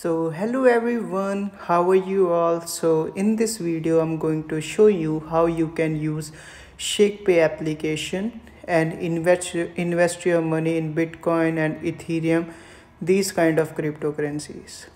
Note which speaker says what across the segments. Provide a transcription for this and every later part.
Speaker 1: So hello everyone, how are you all? So in this video I'm going to show you how you can use ShakePay application and invest your money in Bitcoin and Ethereum, these kind of cryptocurrencies.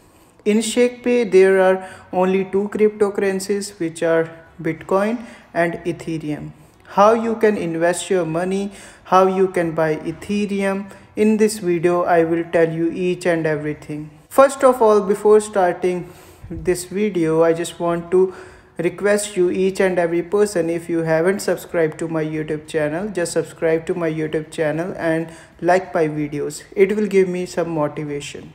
Speaker 1: In ShakePay there are only two cryptocurrencies, which are Bitcoin and Ethereum. How you can invest your money, how you can buy Ethereum, in this video I will tell you each and everything. First of all, before starting this video, I just want to request you, each and every person, if you haven't subscribed to my YouTube channel, just subscribe to my YouTube channel and like my videos. It will give me some motivation.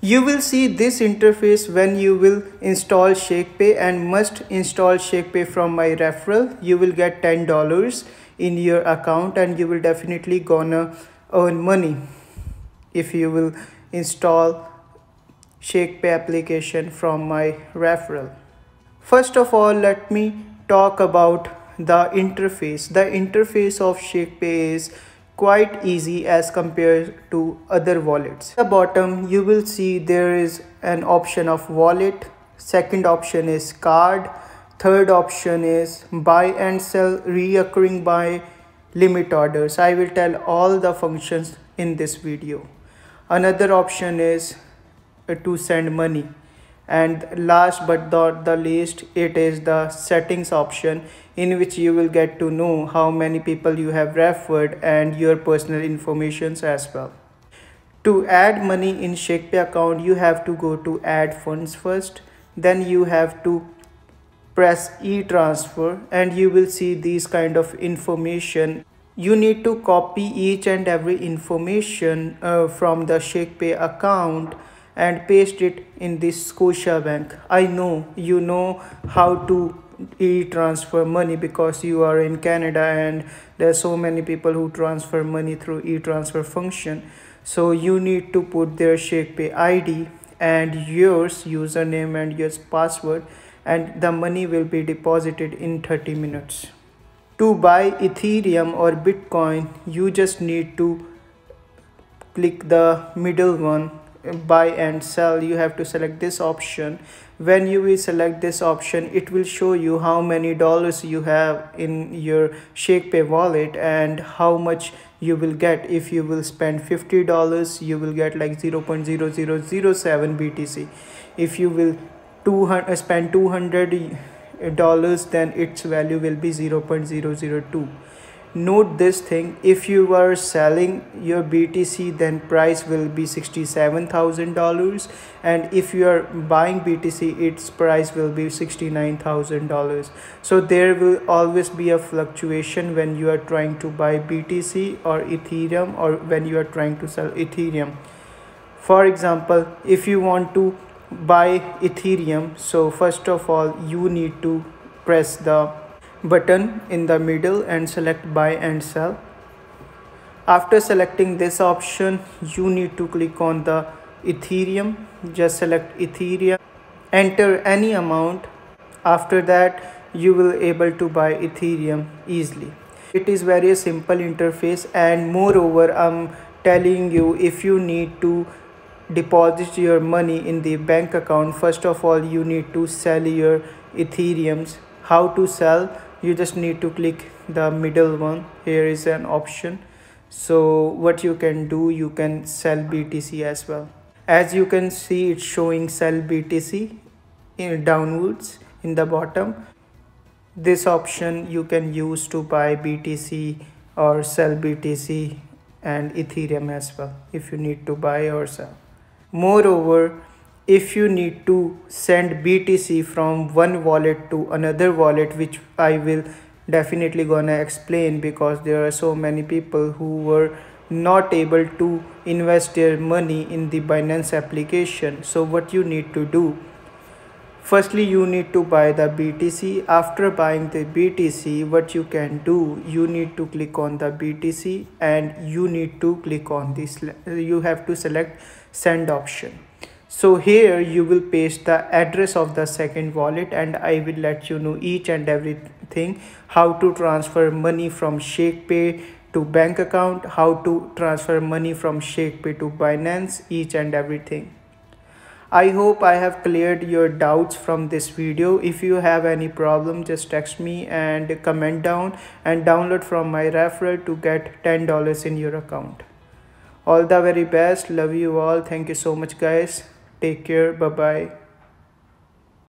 Speaker 1: You will see this interface when you will install ShakePay, and must install ShakePay from my referral. You will get $10 in your account and you will definitely gonna earn money if you will install ShakePay application from my referral. First of all, let me talk about the interface. The interface of ShakePay is quite easy as compared to other wallets. At the bottom you will see there is an option of wallet, second option is card, third option is buy and sell, reoccurring buy, limit orders. I will tell all the functions in this video. Another option is to send money, and last but not the least, it is the settings option, in which you will get to know how many people you have referred and your personal informations as well. To add money in ShakePay account, you have to go to add funds first, then you have to press e-transfer and you will see these kind of information. You need to copy each and every information from the ShakePay account and paste it in this Scotiabank. I know you know how to e-transfer money because you are in Canada and there are so many people who transfer money through e-transfer function. So you need to put their ShakePay ID and yours username and your password, and the money will be deposited in 30 minutes. To buy Ethereum or Bitcoin, you just need to click the middle one, buy and sell. You have to select this option. When you will select this option, it will show you how many dollars you have in your ShakePay wallet and how much you will get. If you will spend $50, you will get like 0.0007 BTC. If you will spend $200, then its value will be 0.002. Note this thing, if you are selling your BTC, then price will be $67,000, and if you are buying BTC, its price will be $69,000. so there will always be a fluctuation when you are trying to buy BTC or Ethereum, or when you are trying to sell Ethereum. For example, if you want to buy Ethereum, so first of all you need to press the button in the middle and select buy and sell. After selecting this option, you need to click on the Ethereum. Just select Ethereum, enter any amount. After that you will able to buy Ethereum easily. It is very simple interface, and moreover I'm telling you, if you need to deposit your money in the bank account, first of all you need to sell your Ethereums. How to sell? You just need to click the middle one. Here is an option. So what you can do, you can sell BTC as well. As you can see, it's showing sell BTC in downwards in the bottom. This option you can use to buy BTC or sell BTC and Ethereum as well, if you need to buy or sell. Moreover, if you need to send BTC from one wallet to another wallet, which I will definitely gonna explain, because there are so many people who were not able to invest their money in the Binance application. So what you need to do, firstly you need to buy the BTC. After buying the BTC, what you can do, you need to click on the BTC and you need to click on this, you have to select send option. So here you will paste the address of the second wallet, and I will let you know each and everything, how to transfer money from ShakePay to bank account, how to transfer money from ShakePay to Binance, each and everything. I hope I have cleared your doubts from this video. If you have any problem, just text me and comment down and download from my referral to get $10 in your account. All the very best. Love you all. Thank you so much guys. Take care. Bye bye.